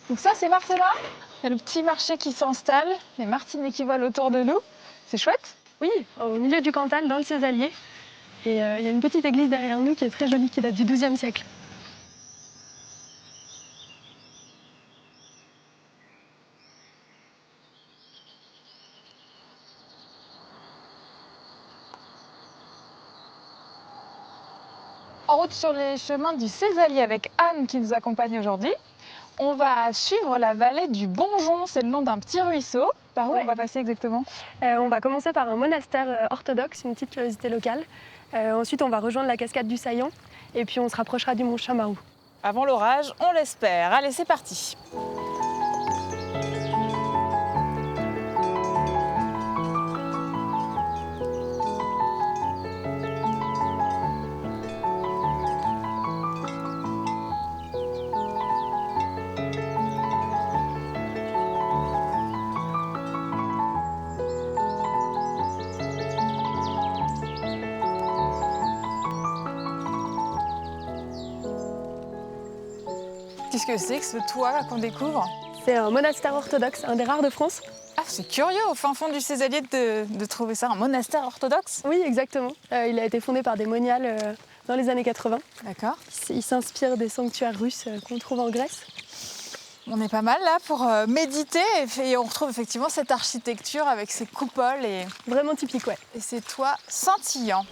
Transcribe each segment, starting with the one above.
Donc ça, c'est Marcella. Il y a le petit marché qui s'installe, les martinets qui volent autour de nous. C'est chouette. Oui, au milieu du Cantal, dans le Césalier. Et il y a une petite église derrière nous qui est très jolie, qui date du XIIe siècle. En route sur les chemins du Césalier avec Anne qui nous accompagne aujourd'hui. On va suivre la vallée du Bonjon, c'est le nom d'un petit ruisseau. Par où on va passer exactement? On va commencer par un monastère orthodoxe, une petite curiosité locale. Ensuite, on va rejoindre la cascade du Saillant et puis on se rapprochera du mont Chamarou. Avant l'orage, on l'espère. Allez, c'est parti. Qu'est-ce que c'est que ce toit qu'on découvre? C'est un monastère orthodoxe, un des rares de France. Ah, c'est curieux au fin fond du Césalier de trouver ça, un monastère orthodoxe. Oui, exactement. Il a été fondé par des moniales dans les années 80. D'accord. Il s'inspire des sanctuaires russes qu'on trouve en Grèce. On est pas mal là pour méditer et on retrouve effectivement cette architecture avec ses coupoles Vraiment typique, ouais. et ces toits scintillants.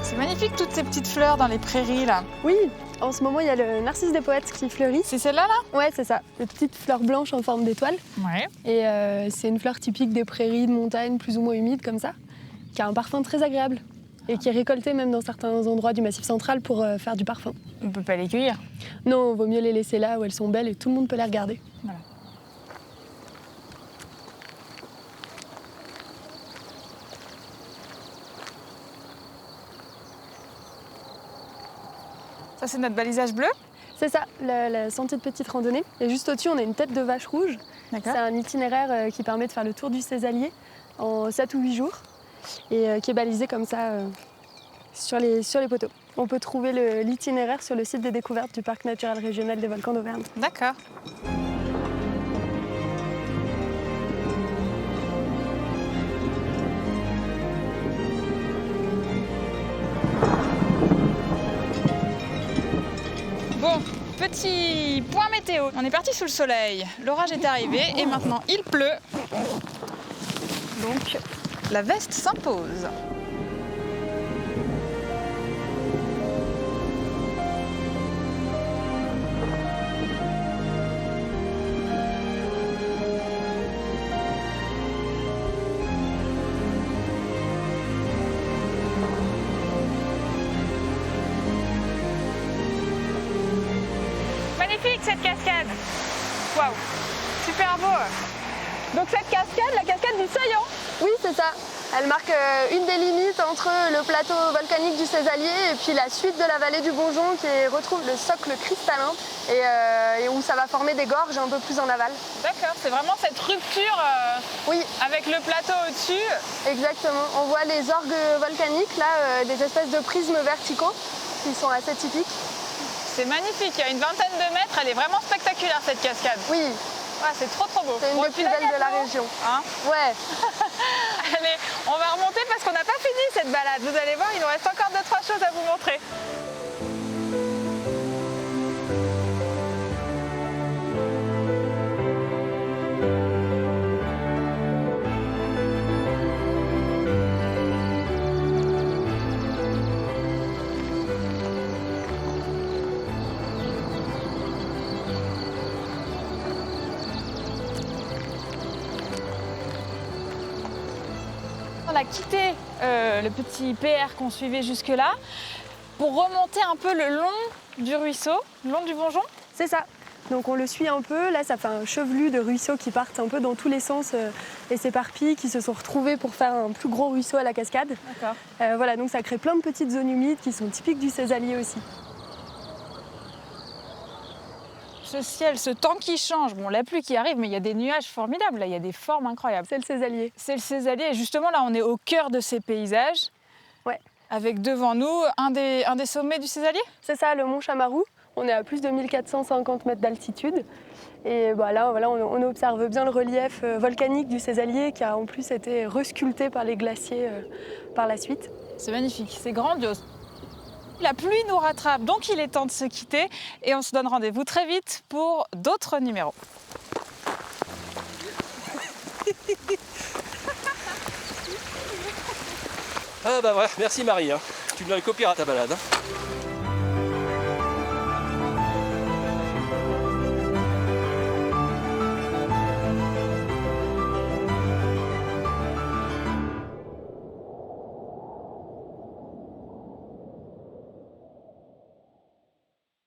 C'est magnifique toutes ces petites fleurs dans les prairies là. Oui, en ce moment, il y a le narcisse des poètes qui fleurit. C'est celle-là là? Ouais, c'est ça. Les petites fleurs blanches en forme d'étoile. Ouais. Et c'est une fleur typique des prairies, de montagnes, plus ou moins humides comme ça, qui a un parfum très agréable et qui est récoltée même dans certains endroits du Massif central pour faire du parfum. On peut pas les cueillir. Non, il vaut mieux les laisser là où elles sont belles et tout le monde peut les regarder. Voilà. Ça c'est notre balisage bleu. C'est ça, le sentier de petite randonnée. Et juste au-dessus, on a une tête de vache rouge. D'accord. C'est un itinéraire qui permet de faire le tour du Césalier en 7 ou 8 jours et qui est balisé comme ça sur les poteaux. On peut trouver l'itinéraire sur le site des découvertes du Parc naturel régional des volcans d'Auvergne. D'accord. Bon, petit point météo. On est parti sous le soleil. L'orage est arrivé et maintenant il pleut. Donc la veste s'impose. Magnifique cette cascade. Waouh, super beau. Donc cette cascade, la cascade du Saillant. Oui, c'est ça. Elle marque une des limites entre le plateau volcanique du Césalier et puis la suite de la vallée du Bonjon qui retrouve le socle cristallin et où ça va former des gorges un peu plus en aval. D'accord, c'est vraiment cette rupture Oui, avec le plateau au-dessus. exactement. On voit les orgues volcaniques, là, des espèces de prismes verticaux qui sont assez typiques. C'est magnifique, il y a une vingtaine de mètres, elle est vraiment spectaculaire cette cascade. Oui, Ouais, c'est trop beau. c'est une des plus belles de la région. Hein, Ouais. allez, on va remonter parce qu'on n'a pas fini cette balade. Vous allez voir, il nous reste encore 2-3 choses à vous montrer. On a quitté le petit PR qu'on suivait jusque-là pour remonter un peu le long du ruisseau, le long du Bonjon. C'est ça. Donc on le suit un peu. Là, ça fait un chevelu de ruisseaux qui partent un peu dans tous les sens et s'éparpillent, qui se sont retrouvés pour faire un plus gros ruisseau à la cascade. D'accord. Voilà, donc ça crée plein de petites zones humides qui sont typiques du Cézallier aussi. Ce ciel, ce temps qui change, bon, la pluie qui arrive, mais il y a des nuages formidables, là, il y a des formes incroyables. C'est le Cézallier. C'est le Cézallier, et justement là, on est au cœur de ces paysages. Ouais. Avec devant nous un des sommets du Cézallier. C'est ça, le mont Chamarou. On est à plus de 1450 mètres d'altitude. Et bah, là, voilà, on observe bien le relief volcanique du Cézallier qui a en plus été resculpté par les glaciers par la suite. C'est magnifique, c'est grandiose. La pluie nous rattrape, donc il est temps de se quitter et on se donne rendez-vous très vite pour d'autres numéros. Ah bah voilà, merci Marie, hein. Tu me la copieras ta balade. Hein.